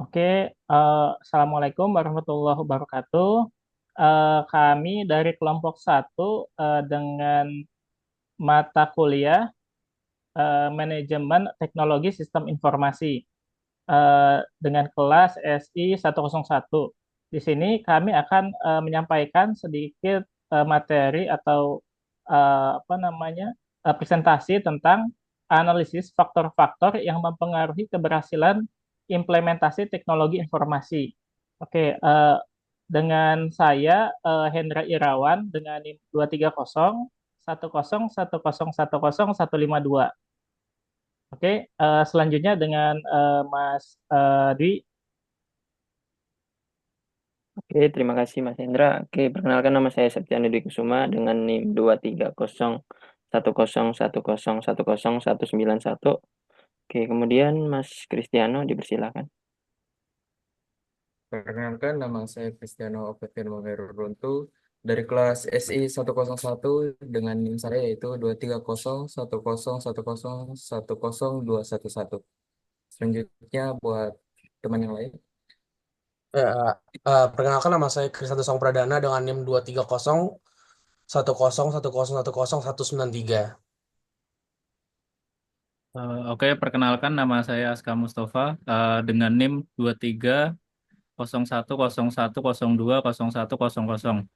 Oke, Assalamualaikum warahmatullahi wabarakatuh. Kami dari kelompok satu dengan mata kuliah Manajemen Teknologi Sistem Informasi dengan kelas SI 101. Di sini kami akan menyampaikan sedikit materi atau apa namanya presentasi tentang analisis faktor-faktor yang mempengaruhi keberhasilan implementasi teknologi informasi. Oke, dengan saya Hendra Irawan dengan NIM 230 10101015152. Oke, selanjutnya dengan Mas Dwi. Oke, terima kasih Mas Hendra. Oke, perkenalkan nama saya Septiani Dwi Kusuma dengan NIM 2301010101091. Oke, kemudian Mas Kristiano dipersilakan. Perkenalkan, nama saya Cristiano Octavian Runtu dari kelas SI 101 dengan NIM saya yaitu 2301010101011. Selanjutnya buat teman yang lain. Eh, Perkenalkan nama saya Krisanto Sang Pradana dengan NIM 2301010101019. Oke, perkenalkan nama saya Aska Mustafa dengan NIM 23010101020100.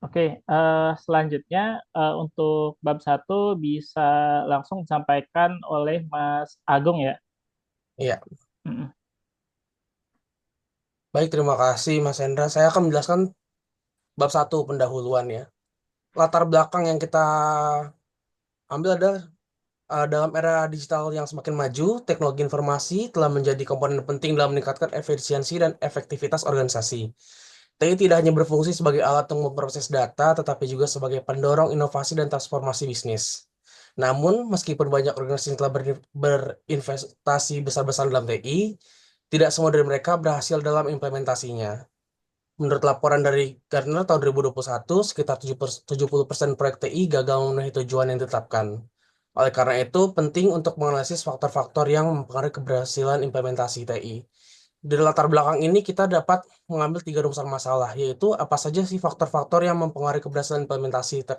Oke, selanjutnya untuk bab satu bisa langsung disampaikan oleh Mas Agung ya. Iya, Mm-mm. baik, terima kasih Mas Hendra. Saya akan menjelaskan bab satu pendahuluan ya. Latar belakang yang kita ambil adalah dalam era digital yang semakin maju, teknologi informasi telah menjadi komponen penting dalam meningkatkan efisiensi dan efektivitas organisasi. TI tidak hanya berfungsi sebagai alat untuk memproses data, tetapi juga sebagai pendorong inovasi dan transformasi bisnis. Namun, meskipun banyak organisasi yang telah berinvestasi besar-besaran dalam TI, tidak semua dari mereka berhasil dalam implementasinya. Menurut laporan dari Gartner tahun 2021, sekitar 70% proyek TI gagal memenuhi tujuan yang ditetapkan. Oleh karena itu, penting untuk menganalisis faktor-faktor yang mempengaruhi keberhasilan implementasi TI. Dari latar belakang ini kita dapat mengambil tiga rumusan masalah, yaitu apa saja sih faktor-faktor yang mempengaruhi keberhasilan implementasi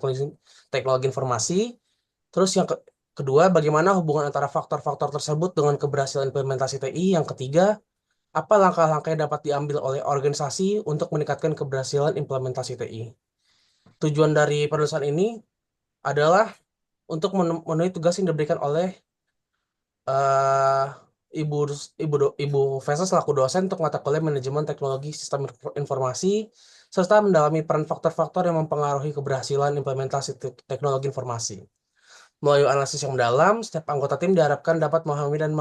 teknologi informasi. Terus kedua, bagaimana hubungan antara faktor-faktor tersebut dengan keberhasilan implementasi TI. Yang ketiga, apa langkah-langkah yang dapat diambil oleh organisasi untuk meningkatkan keberhasilan implementasi TI. Tujuan dari penulisan ini adalah untuk memenuhi tugas yang diberikan oleh eh, Ibu Ibu Fesa selaku dosen untuk mata kuliah Manajemen Teknologi Sistem Informasi serta mendalami peran faktor-faktor yang mempengaruhi keberhasilan implementasi teknologi informasi. Melalui analisis yang mendalam, setiap anggota tim diharapkan dapat memahami dan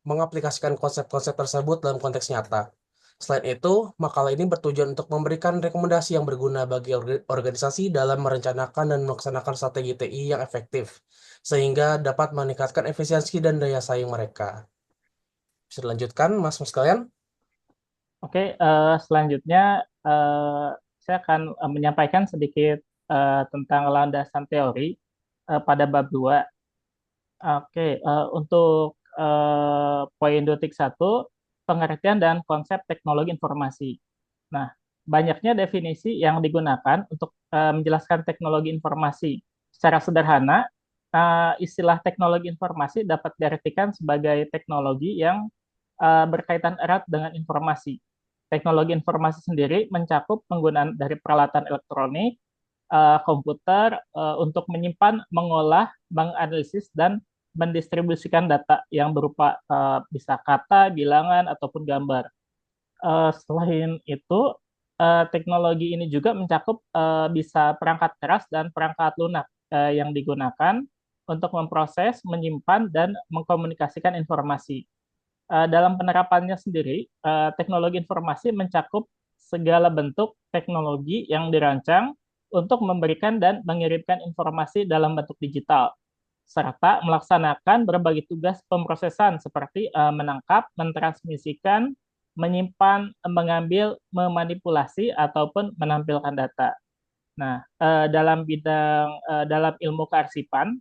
mengaplikasikan konsep-konsep tersebut dalam konteks nyata. Selain itu, makalah ini bertujuan untuk memberikan rekomendasi yang berguna bagi organisasi dalam merencanakan dan melaksanakan strategi TI yang efektif, sehingga dapat meningkatkan efisiensi dan daya saing mereka. Bisa dilanjutkan, Mas kalian? Oke, selanjutnya eh, saya akan menyampaikan sedikit tentang landasan teori pada bab 2. Oke, untuk poin 2.1, pengertian dan konsep teknologi informasi. Nah, banyaknya definisi yang digunakan untuk menjelaskan teknologi informasi. Secara sederhana, istilah teknologi informasi dapat diartikan sebagai teknologi yang berkaitan erat dengan informasi. Teknologi informasi sendiri mencakup penggunaan dari peralatan elektronik, komputer untuk menyimpan, mengolah, menganalisis, dan mendistribusikan data yang berupa bisa kata, bilangan, ataupun gambar. Selain itu, teknologi ini juga mencakup bisa perangkat keras dan perangkat lunak yang digunakan untuk memproses, menyimpan, dan mengkomunikasikan informasi. Dalam penerapannya sendiri, teknologi informasi mencakup segala bentuk teknologi yang dirancang untuk memberikan dan mengirimkan informasi dalam bentuk digital, serta melaksanakan berbagai tugas pemrosesan seperti menangkap, mentransmisikan, menyimpan, mengambil, memanipulasi, ataupun menampilkan data. Nah, dalam ilmu kearsipan,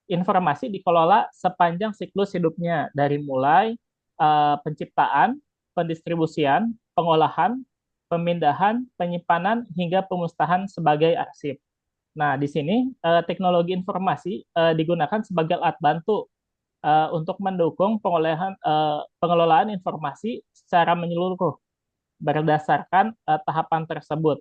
informasi dikelola sepanjang siklus hidupnya dari mulai penciptaan, pendistribusian, pengolahan, pemindahan, penyimpanan, hingga pemusnahan sebagai arsip. Nah, di sini teknologi informasi digunakan sebagai alat bantu untuk mendukung pengelolaan informasi secara menyeluruh berdasarkan tahapan tersebut.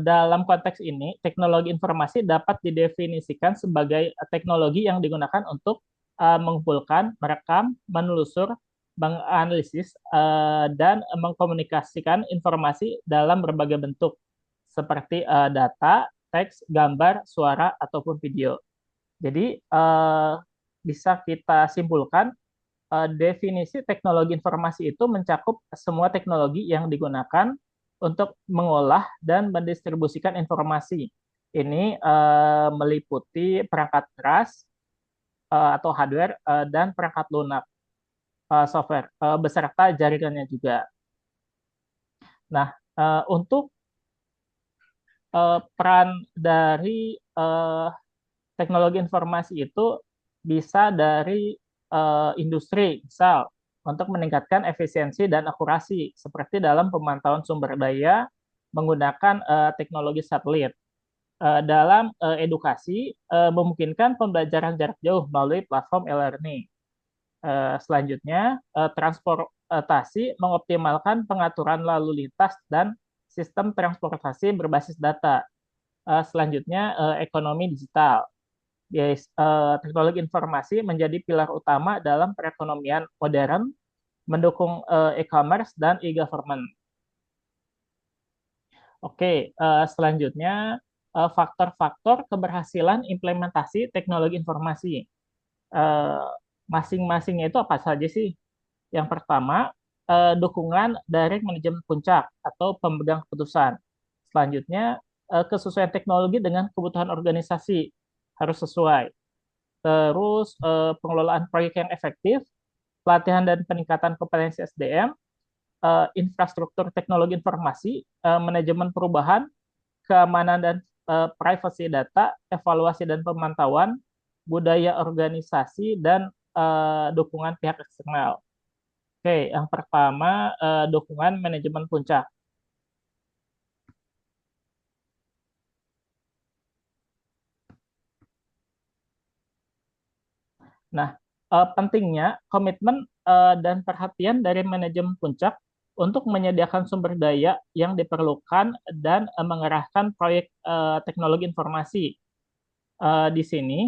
Dalam konteks ini, teknologi informasi dapat didefinisikan sebagai teknologi yang digunakan untuk mengumpulkan, merekam, menelusur, menganalisis, dan mengkomunikasikan informasi dalam berbagai bentuk, seperti data, teks, gambar, suara, ataupun video. Jadi, bisa kita simpulkan, definisi teknologi informasi itu mencakup semua teknologi yang digunakan untuk mengolah dan mendistribusikan informasi. Ini meliputi perangkat keras atau hardware dan perangkat lunak software beserta jaringannya juga. Nah, untuk peran dari teknologi informasi itu bisa dari industri, misal untuk meningkatkan efisiensi dan akurasi, seperti dalam pemantauan sumber daya menggunakan teknologi satelit. Dalam edukasi, memungkinkan pembelajaran jarak jauh melalui platform e-learning. Selanjutnya, transportasi mengoptimalkan pengaturan lalu lintas dan sistem transportasi berbasis data. Selanjutnya, ekonomi digital. Teknologi informasi menjadi pilar utama dalam perekonomian modern, mendukung e-commerce dan e-government. Oke, selanjutnya faktor-faktor keberhasilan implementasi teknologi informasi. Masing-masingnya itu apa saja sih? Yang pertama, dukungan dari manajemen puncak atau pemegang keputusan. Selanjutnya, kesesuaian teknologi dengan kebutuhan organisasi harus sesuai. Terus pengelolaan proyek yang efektif, pelatihan dan peningkatan kompetensi SDM, infrastruktur teknologi informasi, manajemen perubahan, keamanan dan privasi data, evaluasi dan pemantauan, budaya organisasi, dan dukungan pihak eksternal. Oke, yang pertama dukungan manajemen puncak. Nah, pentingnya komitmen dan perhatian dari manajemen puncak untuk menyediakan sumber daya yang diperlukan dan mengerahkan proyek teknologi informasi. Di sini,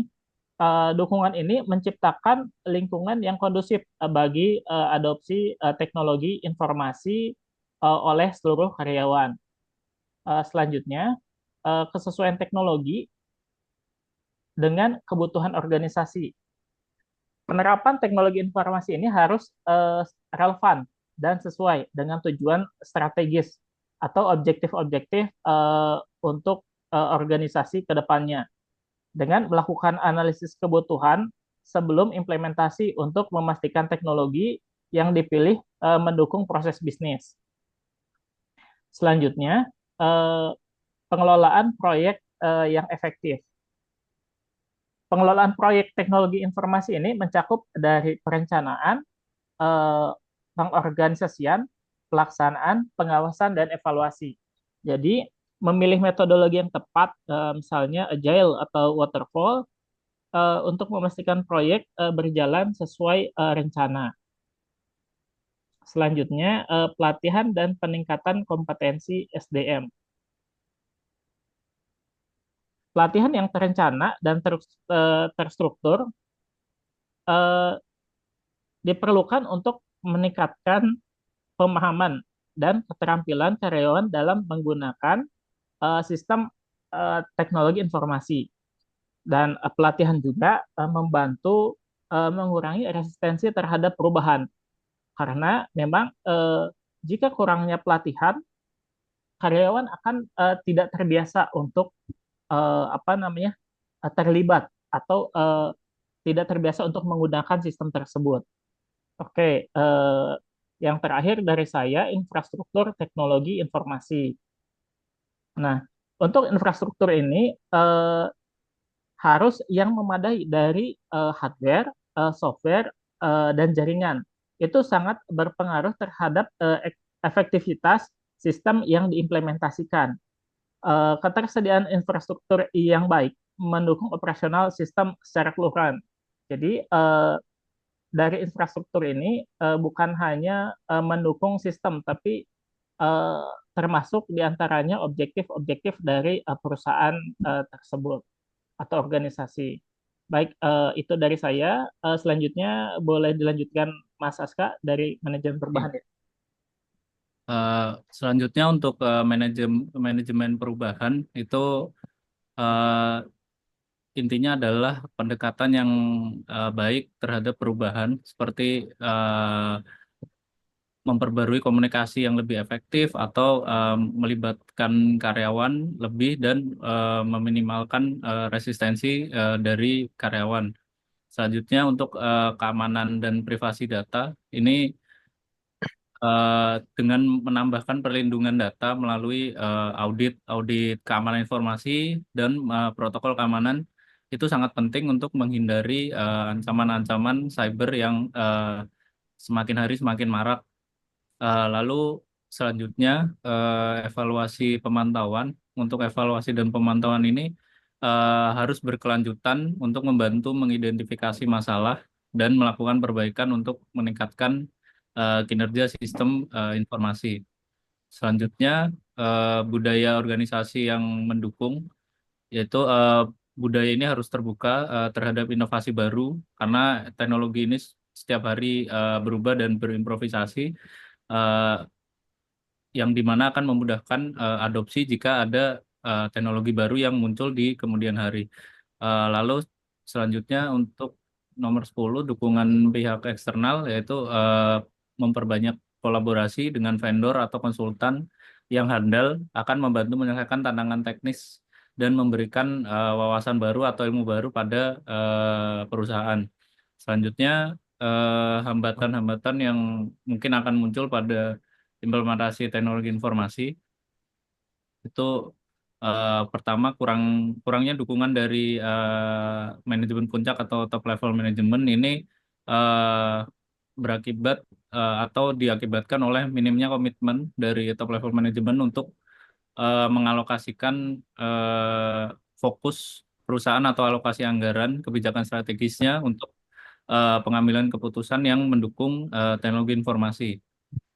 dukungan ini menciptakan lingkungan yang kondusif bagi adopsi teknologi informasi oleh seluruh karyawan. Selanjutnya, kesesuaian teknologi dengan kebutuhan organisasi. Penerapan teknologi informasi ini harus relevan dan sesuai dengan tujuan strategis atau objektif-objektif untuk organisasi ke depannya, dengan melakukan analisis kebutuhan sebelum implementasi untuk memastikan teknologi yang dipilih mendukung proses bisnis. Selanjutnya, pengelolaan proyek yang efektif. Pengelolaan proyek teknologi informasi ini mencakup dari perencanaan, pengorganisasian, pelaksanaan, pengawasan, dan evaluasi. Jadi, memilih metodologi yang tepat, misalnya agile atau waterfall, untuk memastikan proyek berjalan sesuai rencana. Selanjutnya, pelatihan dan peningkatan kompetensi SDM. Pelatihan yang terencana dan terstruktur diperlukan untuk meningkatkan pemahaman dan keterampilan karyawan dalam menggunakan sistem teknologi informasi. Dan pelatihan juga membantu mengurangi resistensi terhadap perubahan. Karena memang jika kurangnya pelatihan, karyawan akan tidak terbiasa untuk terlibat atau tidak terbiasa untuk menggunakan sistem tersebut. Oke, yang terakhir dari saya, infrastruktur teknologi informasi. Nah, untuk infrastruktur ini harus yang memadai dari hardware, software dan jaringan. Itu sangat berpengaruh terhadap efektivitas sistem yang diimplementasikan. Ketersediaan infrastruktur yang baik mendukung operasional sistem secara keseluruhan. Jadi dari infrastruktur ini bukan hanya mendukung sistem, tapi termasuk diantaranya objektif-objektif dari perusahaan tersebut atau organisasi. Baik, itu dari saya. Selanjutnya boleh dilanjutkan Mas Aska dari manajemen perubahan ya. Selanjutnya untuk manajemen perubahan itu intinya adalah pendekatan yang baik terhadap perubahan, seperti memperbarui komunikasi yang lebih efektif atau melibatkan karyawan lebih dan meminimalkan resistensi dari karyawan. Selanjutnya untuk keamanan dan privasi data ini dengan menambahkan perlindungan data melalui audit keamanan informasi dan protokol keamanan itu sangat penting untuk menghindari ancaman-ancaman cyber yang semakin hari semakin marak. Lalu selanjutnya evaluasi pemantauan. Untuk evaluasi dan pemantauan ini harus berkelanjutan untuk membantu mengidentifikasi masalah dan melakukan perbaikan untuk meningkatkan kinerja sistem informasi. Selanjutnya budaya organisasi yang mendukung, yaitu budaya ini harus terbuka terhadap inovasi baru karena teknologi ini setiap hari berubah dan berimprovisasi. Yang dimana akan memudahkan adopsi jika ada teknologi baru yang muncul di kemudian hari. Lalu selanjutnya untuk nomor 10, dukungan pihak eksternal, yaitu memperbanyak kolaborasi dengan vendor atau konsultan yang handal akan membantu menyelesaikan tantangan teknis dan memberikan wawasan baru atau ilmu baru pada perusahaan. Selanjutnya hambatan-hambatan yang mungkin akan muncul pada implementasi teknologi informasi itu pertama kurangnya dukungan dari manajemen puncak atau top level manajemen ini berakibat atau diakibatkan oleh minimnya komitmen dari top level manajemen untuk mengalokasikan fokus perusahaan atau alokasi anggaran kebijakan strategisnya untuk pengambilan keputusan yang mendukung teknologi informasi.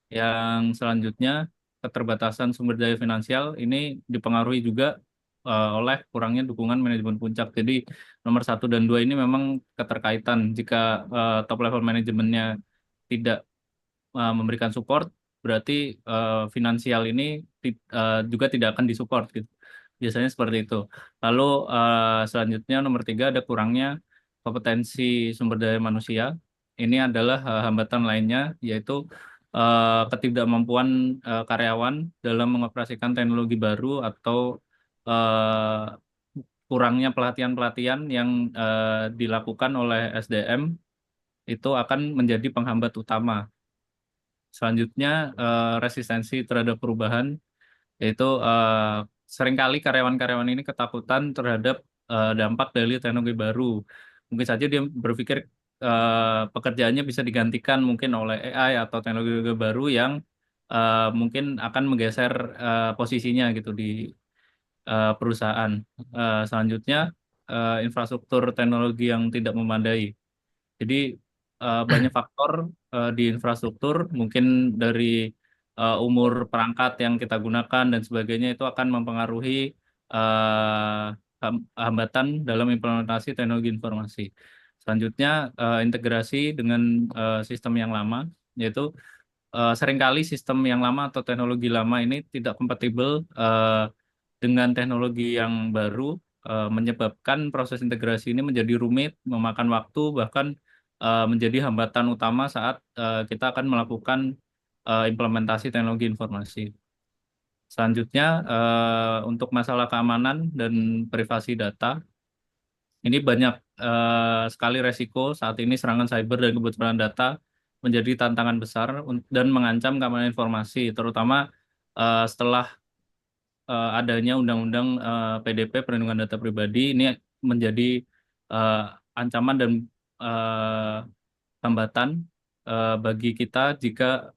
Yang selanjutnya, keterbatasan sumber daya finansial ini dipengaruhi juga oleh kurangnya dukungan manajemen puncak. Jadi nomor 1 dan 2 ini memang keterkaitan. Jika top level manajemennya tidak memberikan support, berarti finansial ini juga tidak akan disupport gitu. Biasanya seperti itu. Lalu selanjutnya nomor 3 ada kurangnya kompetensi sumber daya manusia. Ini adalah hambatan lainnya, yaitu ketidakmampuan karyawan dalam mengoperasikan teknologi baru atau kurangnya pelatihan-pelatihan yang dilakukan oleh SDM itu akan menjadi penghambat utama. Selanjutnya resistensi terhadap perubahan, yaitu seringkali karyawan-karyawan ini ketakutan terhadap dampak dari teknologi baru. Mungkin saja dia berpikir pekerjaannya bisa digantikan mungkin oleh AI atau teknologi baru yang mungkin akan menggeser posisinya gitu di perusahaan. Selanjutnya infrastruktur teknologi yang tidak memadai. Jadi banyak faktor di infrastruktur, mungkin dari umur perangkat yang kita gunakan dan sebagainya itu akan mempengaruhi hambatan dalam implementasi teknologi informasi. Selanjutnya integrasi dengan sistem yang lama, yaitu seringkali sistem yang lama atau teknologi lama ini tidak kompatibel dengan teknologi yang baru, menyebabkan proses integrasi ini menjadi rumit, memakan waktu, bahkan menjadi hambatan utama saat kita akan melakukan implementasi teknologi informasi. Selanjutnya, untuk masalah keamanan dan privasi data, ini banyak sekali resiko saat ini serangan cyber dan kebocoran data menjadi tantangan besar dan mengancam keamanan informasi, terutama setelah adanya Undang-Undang PDP Perlindungan Data Pribadi ini menjadi ancaman dan eh, hambatan bagi kita jika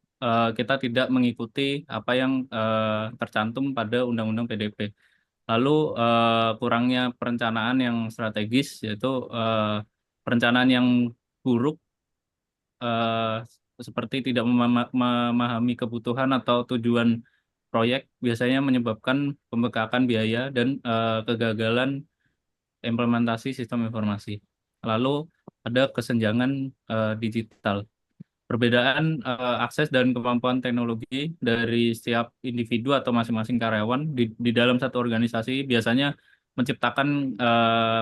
kita tidak mengikuti apa yang tercantum pada Undang-Undang PDP. Lalu kurangnya perencanaan yang strategis, yaitu perencanaan yang buruk, eh, seperti tidak memahami kebutuhan atau tujuan proyek, biasanya menyebabkan pembengkakan biaya dan kegagalan implementasi sistem informasi. Lalu ada kesenjangan digital. Perbedaan akses dan kemampuan teknologi dari setiap individu atau masing-masing karyawan di dalam satu organisasi biasanya menciptakan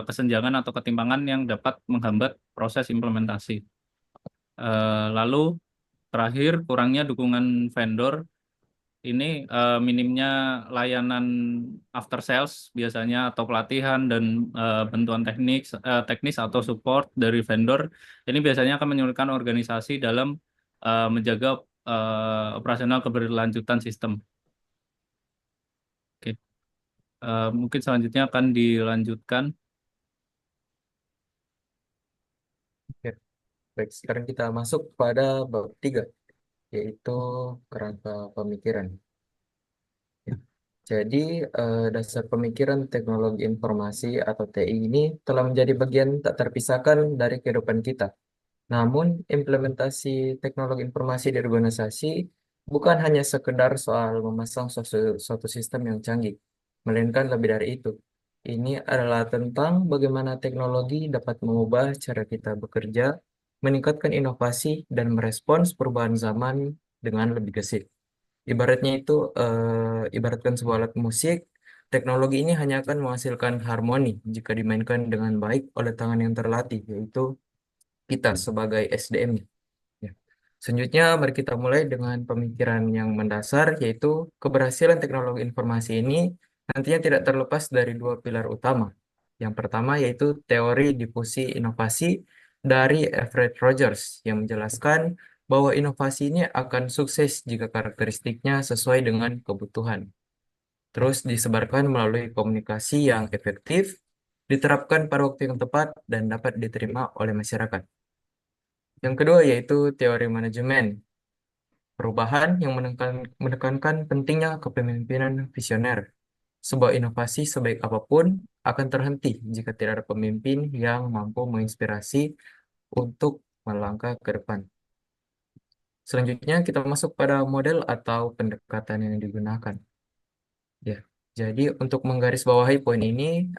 kesenjangan atau ketimpangan yang dapat menghambat proses implementasi. Lalu terakhir, kurangnya dukungan vendor. Ini minimnya layanan after sales biasanya atau pelatihan dan bantuan teknis atau support dari vendor. Ini biasanya akan menyulitkan organisasi dalam menjaga operasional keberlanjutan sistem. Oke. Mungkin selanjutnya akan dilanjutkan. Oke. Baik, sekarang kita masuk pada bab 3, yaitu kerangka pemikiran. Ya. Jadi, dasar pemikiran teknologi informasi atau TI ini telah menjadi bagian tak terpisahkan dari kehidupan kita. Namun, implementasi teknologi informasi di organisasi bukan hanya sekedar soal memasang suatu sistem yang canggih, melainkan lebih dari itu. Ini adalah tentang bagaimana teknologi dapat mengubah cara kita bekerja, meningkatkan inovasi, dan merespons perubahan zaman dengan lebih gesit. Ibaratnya itu, ibaratkan sebuah alat musik, teknologi ini hanya akan menghasilkan harmoni jika dimainkan dengan baik oleh tangan yang terlatih, yaitu kita sebagai SDM. Ya. Selanjutnya, mari kita mulai dengan pemikiran yang mendasar, yaitu keberhasilan teknologi informasi ini nantinya tidak terlepas dari dua pilar utama. Yang pertama yaitu teori difusi inovasi dari Everett Rogers yang menjelaskan bahwa inovasi ini akan sukses jika karakteristiknya sesuai dengan kebutuhan. Terus disebarkan melalui komunikasi yang efektif, diterapkan pada waktu yang tepat, dan dapat diterima oleh masyarakat. Yang kedua yaitu teori manajemen perubahan yang menekankan pentingnya kepemimpinan visioner. Sebuah inovasi sebaik apapun akan terhenti jika tidak ada pemimpin yang mampu menginspirasi untuk melangkah ke depan. Selanjutnya kita masuk pada model atau pendekatan yang digunakan. Ya, jadi untuk menggarisbawahi poin ini,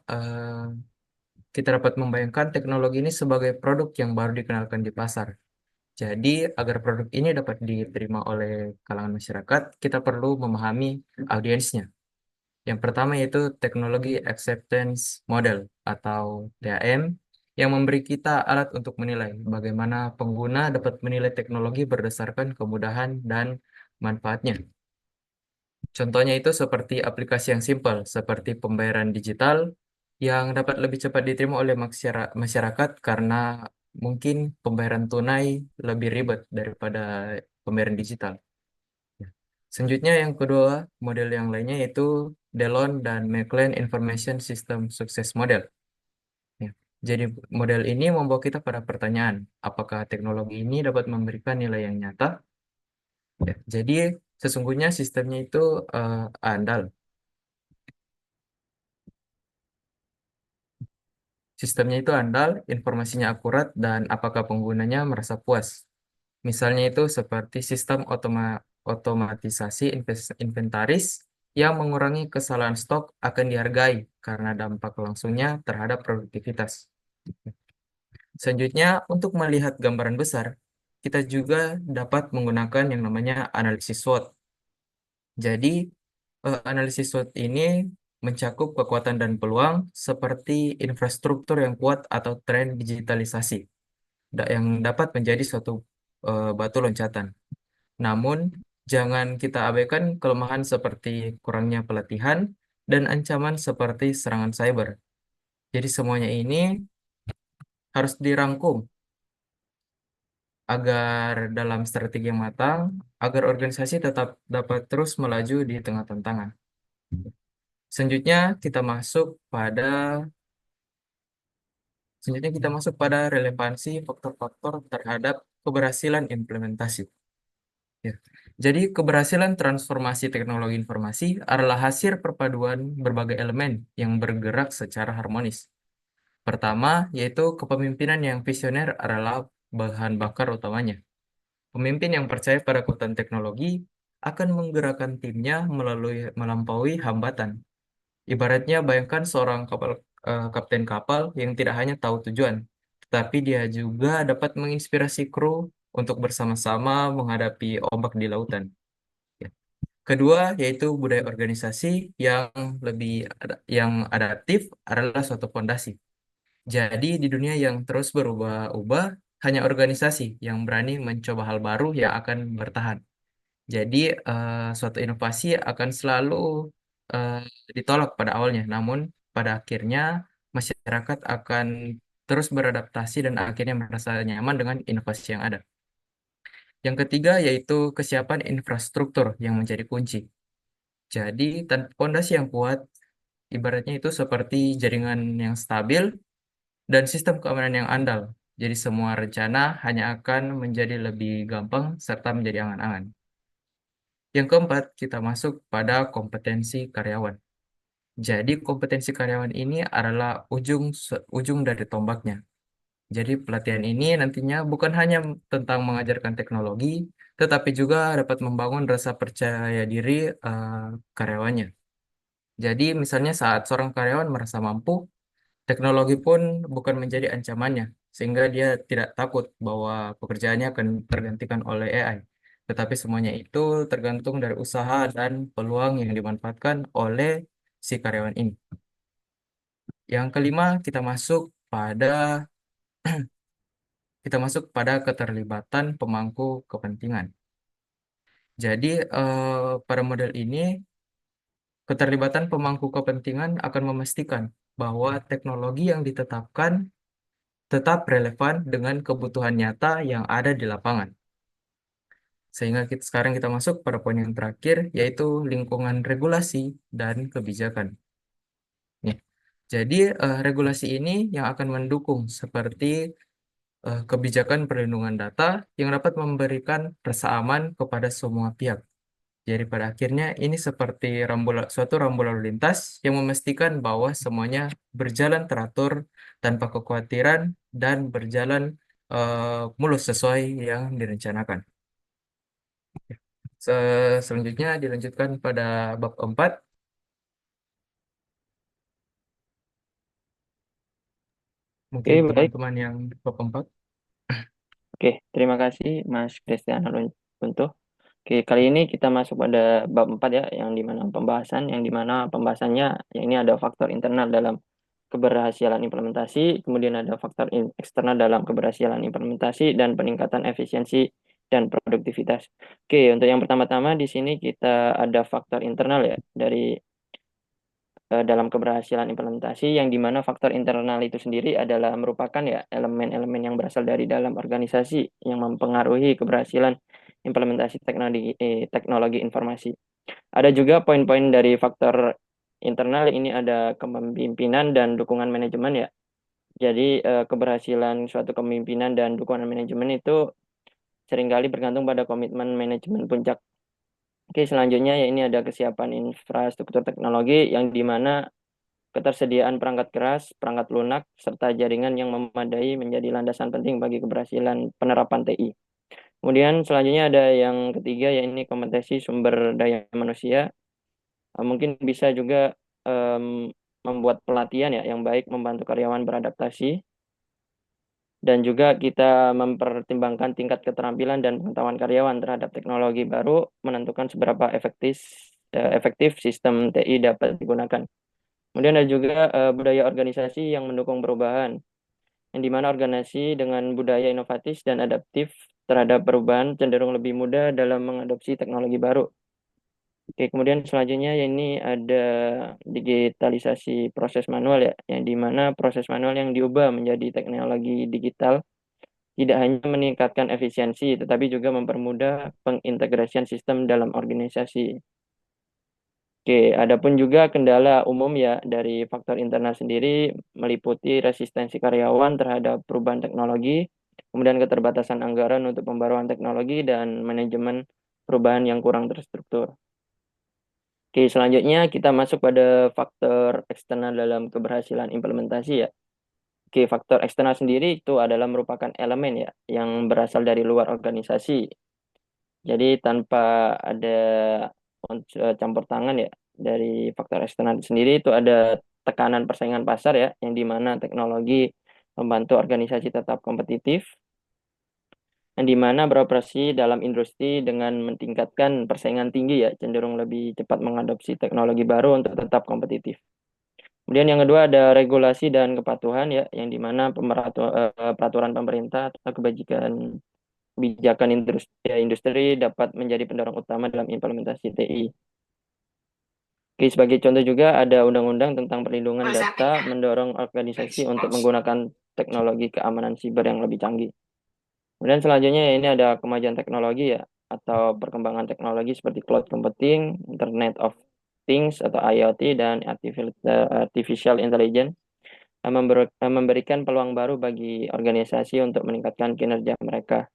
kita dapat membayangkan teknologi ini sebagai produk yang baru dikenalkan di pasar. Jadi, agar produk ini dapat diterima oleh kalangan masyarakat, kita perlu memahami audiensnya. Yang pertama yaitu Technology Acceptance Model atau TAM yang memberi kita alat untuk menilai bagaimana pengguna dapat menilai teknologi berdasarkan kemudahan dan manfaatnya. Contohnya itu seperti aplikasi yang simpel, seperti pembayaran digital yang dapat lebih cepat diterima oleh masyarakat karena mungkin pembayaran tunai lebih ribet daripada pembayaran digital. Ya. Selanjutnya yang kedua, model yang lainnya yaitu Delon dan McLean Information System Success Model. Ya. Jadi model ini membawa kita pada pertanyaan, apakah teknologi ini dapat memberikan nilai yang nyata? Ya. Jadi sesungguhnya sistemnya itu andal. Sistemnya itu andal, informasinya akurat, dan apakah penggunanya merasa puas. Misalnya itu seperti sistem otomatisasi inventaris yang mengurangi kesalahan stok akan dihargai karena dampak langsungnya terhadap produktivitas. Selanjutnya, untuk melihat gambaran besar, kita juga dapat menggunakan yang namanya analisis SWOT. Jadi, analisis SWOT ini mencakup kekuatan dan peluang seperti infrastruktur yang kuat atau tren digitalisasi yang dapat menjadi suatu batu loncatan. Namun, jangan kita abaikan kelemahan seperti kurangnya pelatihan dan ancaman seperti serangan cyber. Jadi semuanya ini harus dirangkum agar dalam strategi yang matang, agar organisasi tetap dapat terus melaju di tengah tantangan. Selanjutnya kita masuk pada Selanjutnya kita masuk pada relevansi faktor-faktor terhadap keberhasilan implementasi. Ya. Jadi keberhasilan transformasi teknologi informasi adalah hasil perpaduan berbagai elemen yang bergerak secara harmonis. Pertama, yaitu kepemimpinan yang visioner adalah bahan bakar utamanya. Pemimpin yang percaya pada kekuatan teknologi akan menggerakkan timnya melampaui hambatan. Ibaratnya bayangkan seorang kapten kapal yang tidak hanya tahu tujuan, tetapi dia juga dapat menginspirasi kru untuk bersama-sama menghadapi ombak di lautan. Ya. Kedua, yaitu budaya organisasi yang yang adaptif adalah suatu fondasi. Jadi di dunia yang terus berubah-ubah, hanya organisasi yang berani mencoba hal baru yang akan bertahan. Jadi suatu inovasi akan selalu eh, ditolak pada awalnya, namun pada akhirnya masyarakat akan terus beradaptasi dan akhirnya merasa nyaman dengan inovasi yang ada. Yang ketiga yaitu kesiapan infrastruktur yang menjadi kunci. Jadi tanpa fondasi yang kuat, ibaratnya itu seperti jaringan yang stabil dan sistem keamanan yang andal. Jadi semua rencana hanya akan menjadi lebih gampang serta menjadi angan-angan. Yang keempat, kita masuk pada kompetensi karyawan. Jadi kompetensi karyawan ini adalah ujung dari tombaknya. Jadi pelatihan ini nantinya bukan hanya tentang mengajarkan teknologi, tetapi juga dapat membangun rasa percaya diri karyawannya. Jadi misalnya saat seorang karyawan merasa mampu, teknologi pun bukan menjadi ancamannya, sehingga dia tidak takut bahwa pekerjaannya akan tergantikan oleh AI. Tetapi semuanya itu tergantung dari usaha dan peluang yang dimanfaatkan oleh si karyawan ini. Yang kelima, kita masuk pada keterlibatan pemangku kepentingan. Jadi pada model ini keterlibatan pemangku kepentingan akan memastikan bahwa teknologi yang ditetapkan tetap relevan dengan kebutuhan nyata yang ada di lapangan. Sehingga sekarang kita masuk pada poin yang terakhir, yaitu lingkungan regulasi dan kebijakan. Nih, jadi regulasi ini yang akan mendukung seperti kebijakan perlindungan data yang dapat memberikan rasa aman kepada semua pihak. Jadi pada akhirnya ini seperti suatu rambu lalu lintas yang memastikan bahwa semuanya berjalan teratur tanpa kekhawatiran dan berjalan mulus sesuai yang direncanakan. Selanjutnya dilanjutkan pada bab 4. Mungkin Oke, baik. teman-teman yang bab 4. Oke, terima kasih Mas Cristiano Lunto. Oke, kali ini kita masuk pada bab 4 ya, yang dimana pembahasannya ya ini ada faktor internal dalam keberhasilan implementasi, kemudian ada faktor eksternal dalam keberhasilan implementasi dan peningkatan efisiensi dan produktivitas. Oke, untuk yang pertama-tama di sini kita ada faktor internal ya dari dalam keberhasilan implementasi yang dimana faktor internal itu sendiri adalah merupakan ya elemen-elemen yang berasal dari dalam organisasi yang mempengaruhi keberhasilan implementasi teknologi informasi. Ada juga poin-poin dari faktor internal ini ada kepemimpinan dan dukungan manajemen ya. Jadi keberhasilan suatu kepemimpinan dan dukungan manajemen itu seringkali bergantung pada komitmen manajemen puncak. Oke, selanjutnya ya ini ada kesiapan infrastruktur teknologi yang dimana ketersediaan perangkat keras, perangkat lunak, serta jaringan yang memadai menjadi landasan penting bagi keberhasilan penerapan TI. Kemudian selanjutnya ada yang ketiga, yaitu kompetensi sumber daya manusia. Mungkin bisa juga membuat pelatihan ya yang baik membantu karyawan beradaptasi. Dan juga kita mempertimbangkan tingkat keterampilan dan pengetahuan karyawan terhadap teknologi baru, menentukan seberapa efektif sistem TI dapat digunakan. Kemudian ada juga budaya organisasi yang mendukung perubahan, yang dimana organisasi dengan budaya inovatif dan adaptif terhadap perubahan cenderung lebih mudah dalam mengadopsi teknologi baru. Oke, kemudian selanjutnya ya ini ada digitalisasi proses manual ya, yang dimana proses manual yang diubah menjadi teknologi digital tidak hanya meningkatkan efisiensi, tetapi juga mempermudah pengintegrasian sistem dalam organisasi. Oke, Oke, adapun juga kendala umum ya dari faktor internal sendiri meliputi resistensi karyawan terhadap perubahan teknologi, kemudian keterbatasan anggaran untuk pembaruan teknologi dan manajemen perubahan yang kurang terstruktur. Oke, selanjutnya kita masuk pada faktor eksternal dalam keberhasilan implementasi ya. Oke, faktor eksternal sendiri itu adalah merupakan elemen ya yang berasal dari luar organisasi. Jadi tanpa ada campur tangan ya dari faktor eksternal sendiri itu ada tekanan persaingan pasar ya yang dimana teknologi membantu organisasi tetap kompetitif, yang dimana beroperasi dalam industri dengan meningkatkan persaingan tinggi ya cenderung lebih cepat mengadopsi teknologi baru untuk tetap kompetitif. Kemudian yang kedua ada regulasi dan kepatuhan ya yang dimana peraturan pemerintah atau kebijakan industri dapat menjadi pendorong utama dalam implementasi TI. Oke, sebagai contoh juga ada undang-undang tentang perlindungan data mendorong organisasi untuk menggunakan teknologi keamanan siber yang lebih canggih. Kemudian selanjutnya ini ada kemajuan teknologi ya atau perkembangan teknologi seperti cloud computing, Internet of Things atau IoT dan artificial intelligence memberikan peluang baru bagi organisasi untuk meningkatkan kinerja mereka.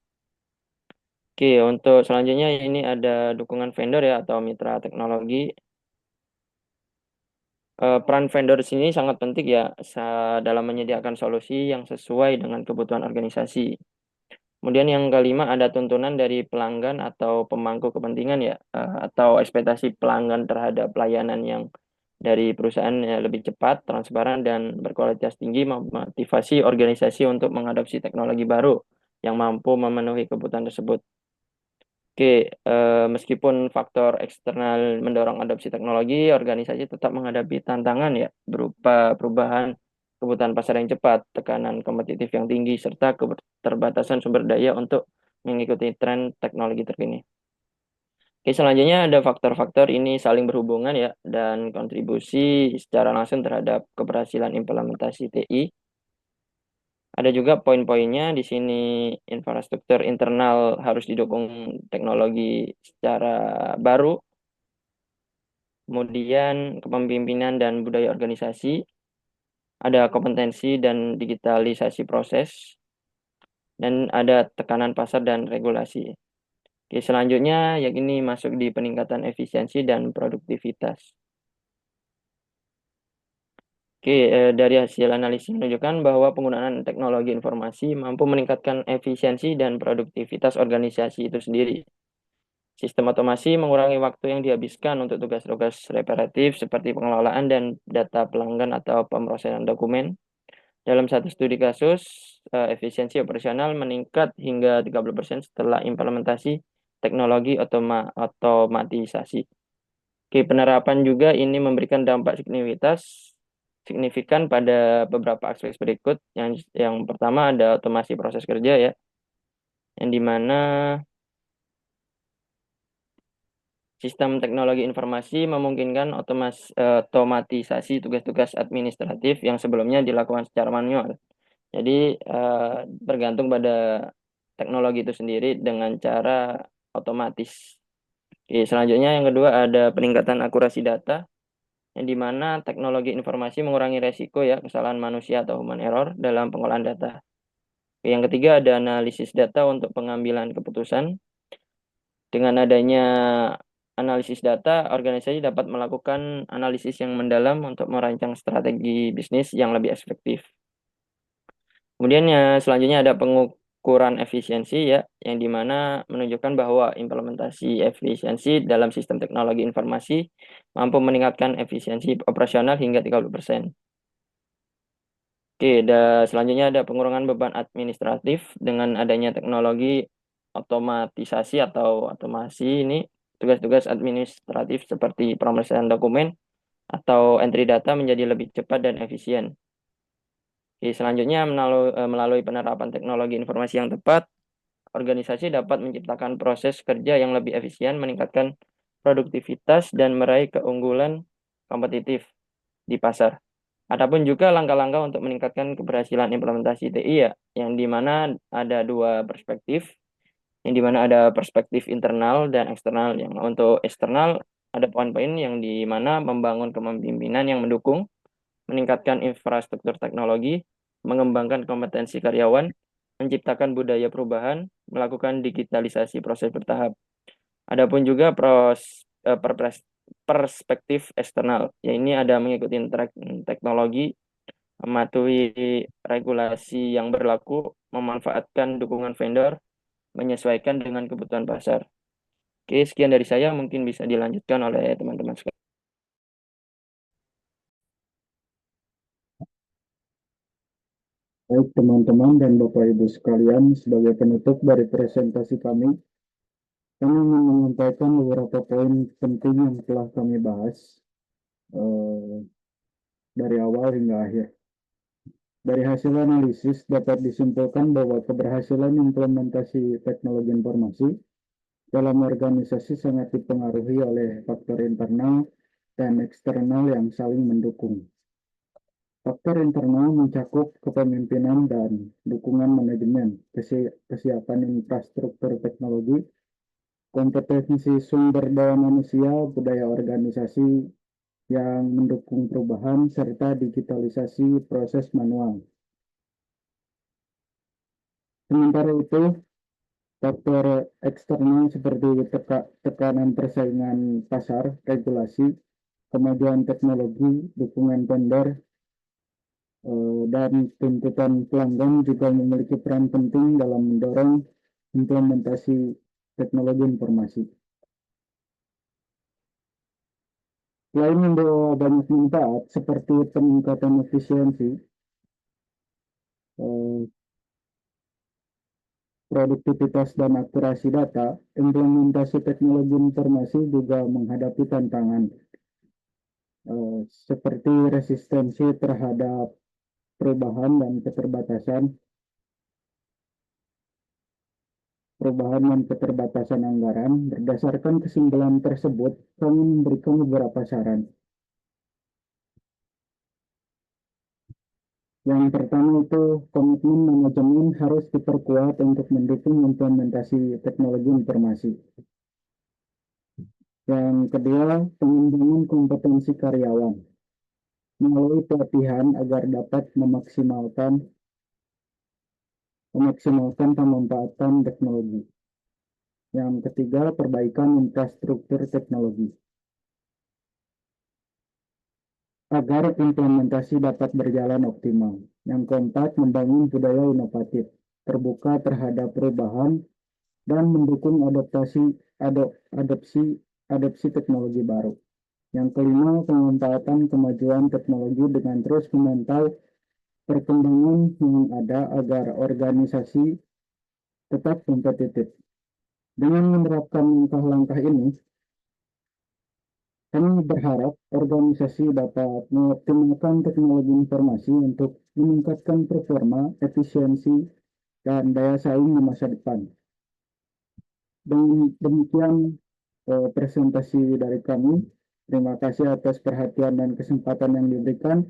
Oke, untuk selanjutnya ini ada dukungan vendor ya atau mitra teknologi. Peran vendor di sini sangat penting ya dalam menyediakan solusi yang sesuai dengan kebutuhan organisasi. Kemudian yang kelima ada tuntunan dari pelanggan atau pemangku kepentingan ya atau ekspektasi pelanggan terhadap pelayanan yang dari perusahaan ya, lebih cepat, transparan dan berkualitas tinggi memotivasi organisasi untuk mengadopsi teknologi baru yang mampu memenuhi kebutuhan tersebut. Oke, meskipun faktor eksternal mendorong adopsi teknologi, organisasi tetap menghadapi tantangan ya berupa perubahan kebutuhan pasar yang cepat, tekanan kompetitif yang tinggi, serta keterbatasan sumber daya untuk mengikuti tren teknologi terkini. Oke, selanjutnya ada faktor-faktor ini saling berhubungan ya dan kontribusi secara langsung terhadap keberhasilan implementasi TI. Ada juga poin-poinnya di sini infrastruktur internal harus didukung teknologi secara baru. Kemudian kepemimpinan dan budaya organisasi, ada kompetensi dan digitalisasi proses, dan ada tekanan pasar dan regulasi. Oke, selanjutnya yang ini masuk di peningkatan efisiensi dan produktivitas. Oke, dari hasil analisis menunjukkan bahwa penggunaan teknologi informasi mampu meningkatkan efisiensi dan produktivitas organisasi itu sendiri. Sistem otomasi mengurangi waktu yang dihabiskan untuk tugas-tugas repetitif seperti pengelolaan dan data pelanggan atau pemrosesan dokumen. Dalam satu studi kasus, efisiensi operasional meningkat hingga 30% setelah implementasi teknologi otomatisasi. Oke, penerapan juga ini memberikan dampak signifikan pada beberapa aspek berikut. Yang pertama ada otomasi proses kerja ya, yang dimana sistem teknologi informasi memungkinkan otomatisasi tugas-tugas administratif yang sebelumnya dilakukan secara manual. Jadi bergantung pada teknologi itu sendiri dengan cara otomatis. Oke, selanjutnya yang kedua ada peningkatan akurasi data, yang dimana teknologi informasi mengurangi resiko ya kesalahan manusia atau human error dalam pengolahan data. Yang ketiga ada analisis data untuk pengambilan keputusan. Dengan adanya analisis data, organisasi dapat melakukan analisis yang mendalam untuk merancang strategi bisnis yang lebih efektif. Kemudian selanjutnya ada pengukuran efisiensi ya, yang dimana menunjukkan bahwa implementasi efisiensi dalam sistem teknologi informasi mampu meningkatkan efisiensi operasional hingga 30%. Oke, selanjutnya ada pengurangan beban administratif dengan adanya teknologi otomatisasi atau otomasi ini tugas-tugas administratif seperti pemrosesan dokumen atau entry data menjadi lebih cepat dan efisien. Oke, selanjutnya melalui penerapan teknologi informasi yang tepat, organisasi dapat menciptakan proses kerja yang lebih efisien, meningkatkan produktivitas dan meraih keunggulan kompetitif di pasar. Adapun juga langkah-langkah untuk meningkatkan keberhasilan implementasi TI ya, yang dimana ada dua perspektif, yang dimana ada perspektif internal dan eksternal. Yang untuk eksternal ada poin-poin yang di mana membangun kepemimpinan yang mendukung, meningkatkan infrastruktur teknologi, mengembangkan kompetensi karyawan, menciptakan budaya perubahan, melakukan digitalisasi proses bertahap. Adapun juga perspektif eksternal, ya ini ada mengikuti teknologi, mematuhi regulasi yang berlaku, memanfaatkan dukungan vendor, menyesuaikan dengan kebutuhan pasar. Oke, sekian dari saya, mungkin bisa dilanjutkan oleh teman-teman sekalian. Baik teman-teman dan Bapak Ibu sekalian, sebagai penutup dari presentasi kami ingin menyampaikan beberapa poin penting yang telah kami bahas dari awal hingga akhir. Dari hasil analisis dapat disimpulkan bahwa keberhasilan implementasi teknologi informasi dalam organisasi sangat dipengaruhi oleh faktor internal dan eksternal yang saling mendukung. Faktor internal mencakup kepemimpinan dan dukungan manajemen, kesiapan infrastruktur teknologi, kompetensi sumber daya manusia, budaya organisasi yang mendukung perubahan, serta digitalisasi proses manual. Sementara itu, faktor eksternal seperti tekanan persaingan pasar, regulasi, kemajuan teknologi, dukungan vendor, dan tuntutan pelanggan juga memiliki peran penting dalam mendorong implementasi teknologi informasi. Selain membawa banyak manfaat seperti peningkatan efisiensi, produktivitas dan akurasi data, implementasi teknologi informasi juga menghadapi tantangan seperti resistensi terhadap perubahan dan keterbatasan anggaran. Berdasarkan kesimpulan tersebut, kami memberikan beberapa saran. Yang pertama itu komitmen manajemen harus diperkuat untuk mendukung implementasi teknologi informasi. Yang kedua, pengembangan kompetensi karyawan melalui pelatihan agar dapat memaksimalkan pemanfaatan teknologi. Yang ketiga, perbaikan infrastruktur teknologi agar implementasi dapat berjalan optimal. Yang keempat, membangun budaya inovatif, terbuka terhadap perubahan, dan mendukung adopsi teknologi baru. Yang kelima, pemanfaatan kemajuan teknologi dengan terus memantau perkembangan yang ada agar organisasi tetap kompetitif. Dengan menerapkan langkah-langkah ini, kami berharap organisasi dapat mengoptimalkan teknologi informasi untuk meningkatkan performa, efisiensi, dan daya saing di masa depan. Dengan demikian presentasi dari kami. Terima kasih atas perhatian dan kesempatan yang diberikan.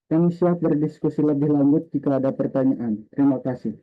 Kami siap berdiskusi lebih lanjut jika ada pertanyaan. Terima kasih.